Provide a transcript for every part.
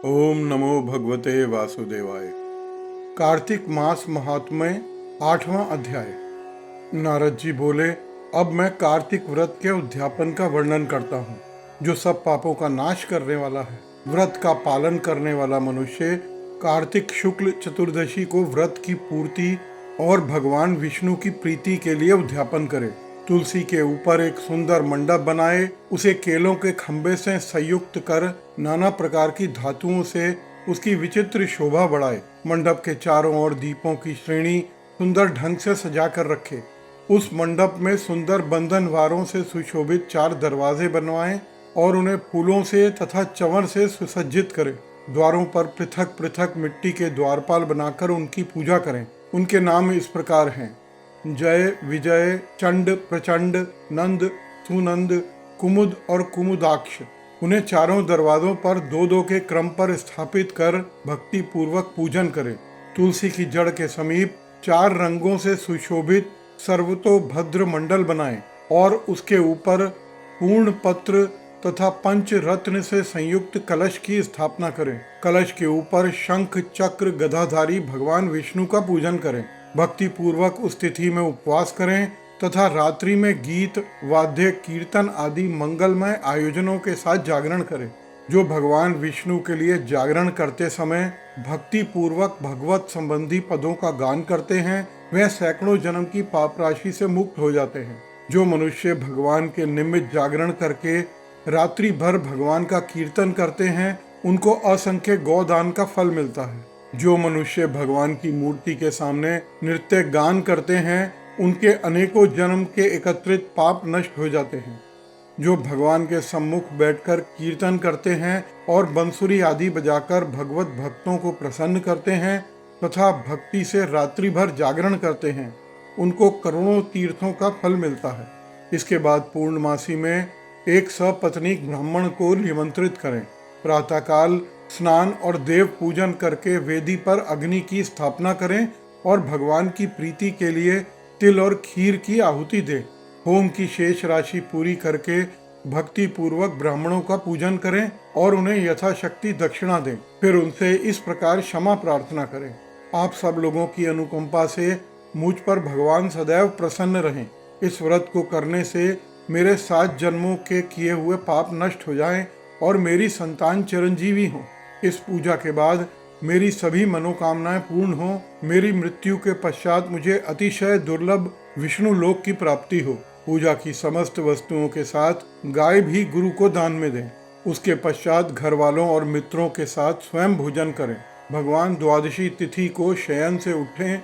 ओम नमो भगवते वासुदेवाय। कार्तिक मास महात्म्य 8वां अध्याय। नारद जी बोले, अब मैं कार्तिक व्रत के उद्यापन का वर्णन करता हूँ, जो सब पापों का नाश करने वाला है। व्रत का पालन करने वाला मनुष्य कार्तिक शुक्ल चतुर्दशी को व्रत की पूर्ति और भगवान विष्णु की प्रीति के लिए उद्यापन करे। तुलसी के ऊपर एक सुंदर मंडप बनाए, उसे केलों के खंभे से संयुक्त कर नाना प्रकार की धातुओं से उसकी विचित्र शोभा बढ़ाए। मंडप के चारों ओर दीपों की श्रेणी सुंदर ढंग से सजा कर रखे। उस मंडप में सुंदर बंधनवारों से सुशोभित 4 दरवाजे बनवाएं और उन्हें फूलों से तथा चंवर से सुसज्जित करें। द्वारों पर पृथक पृथक मिट्टी के द्वारपाल बनाकर उनकी पूजा करें। उनके नाम इस प्रकार हैं: जय, विजय, चंड, प्रचंड, नंद, सुनंद, कुमुद और कुमुदाक्ष। उन्हें चारों दरवाजों पर 2-2 के क्रम पर स्थापित कर भक्ति पूर्वक पूजन करें। तुलसी की जड़ के समीप 4 रंगों से सुशोभित सर्वतोभद्र मंडल बनाएं और उसके ऊपर पूर्ण पत्र तथा पंच रत्न से संयुक्त कलश की स्थापना करें। कलश के ऊपर शंख, चक्र, गदाधारी भगवान विष्णु का पूजन करें। भक्ति पूर्वक उस तिथि में उपवास करें तथा रात्रि में गीत, वाद्य, कीर्तन आदि मंगलमय आयोजनों के साथ जागरण करें। जो भगवान विष्णु के लिए जागरण करते समय भक्ति पूर्वक भगवत संबंधी पदों का गान करते हैं, वह सैकड़ों जन्म की पाप राशि से मुक्त हो जाते हैं। जो मनुष्य भगवान के निमित्त जागरण करके रात्रि भर भगवान का कीर्तन करते हैं, उनको असंख्य गौदान का फल मिलता है। जो मनुष्य भगवान की मूर्ति के सामने नृत्य गान करते हैं, उनके अनेकों जन्म के एकत्रित पाप नष्ट हो जाते हैं। जो भगवान के सम्मुख बैठकर कीर्तन करते हैं और बंसुरी आदि बजाकर भगवत भक्तों को प्रसन्न करते हैं तथा भक्ति से रात्रि भर जागरण करते हैं, उनको करोड़ों तीर्थों का फल मिलता है। इसके बाद पूर्णमासी में एक सपत्नीक ब्राह्मण को निमंत्रित करें। प्रातःकाल स्नान और देव पूजन करके वेदी पर अग्नि की स्थापना करें और भगवान की प्रीति के लिए तिल और खीर की आहुति दें। होम की शेष राशि पूरी करके भक्ति पूर्वक ब्राह्मणों का पूजन करें और उन्हें यथाशक्ति दक्षिणा दें। फिर उनसे इस प्रकार क्षमा प्रार्थना करें: आप सब लोगों की अनुकंपा से मुझ पर भगवान सदैव प्रसन्न रहें। इस व्रत को करने से मेरे 7 जन्मों के किए हुए पाप नष्ट हो जाएं और मेरी संतान चिरंजीवी हो। इस पूजा के बाद मेरी सभी मनोकामनाएं पूर्ण हो। मेरी मृत्यु के पश्चात मुझे अतिशय दुर्लभ विष्णु लोक की प्राप्ति हो। पूजा की समस्त वस्तुओं के साथ गाय भी गुरु को दान में दें। उसके पश्चात घर वालों और मित्रों के साथ स्वयं भोजन करें। भगवान द्वादशी तिथि को शयन से उठें,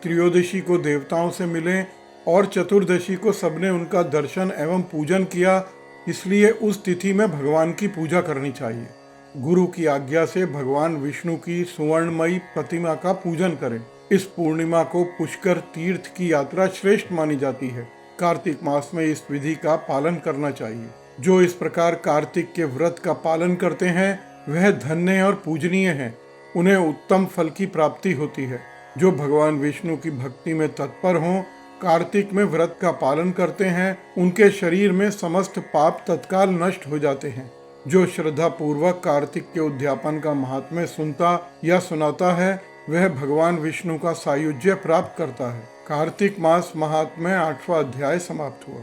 त्रयोदशी को देवताओं से मिलें और चतुर्दशी को सबने उनका दर्शन एवं पूजन किया, इसलिए उस तिथि में भगवान की पूजा करनी चाहिए। गुरु की आज्ञा से भगवान विष्णु की सुवर्णमयी प्रतिमा का पूजन करें। इस पूर्णिमा को पुष्कर तीर्थ की यात्रा श्रेष्ठ मानी जाती है। कार्तिक मास में इस विधि का पालन करना चाहिए। जो इस प्रकार कार्तिक के व्रत का पालन करते हैं, वह धन्य और पूजनीय हैं। उन्हें उत्तम फल की प्राप्ति होती है। जो भगवान विष्णु की भक्ति में तत्पर हों, कार्तिक में व्रत का पालन करते हैं, उनके शरीर में समस्त पाप तत्काल नष्ट हो जाते हैं। जो श्रद्धा पूर्वक कार्तिक के उद्यापन का महात्म्य सुनता या सुनाता है, वह भगवान विष्णु का सायुज्य प्राप्त करता है। कार्तिक मास महात्म्य 8वां अध्याय समाप्त हुआ।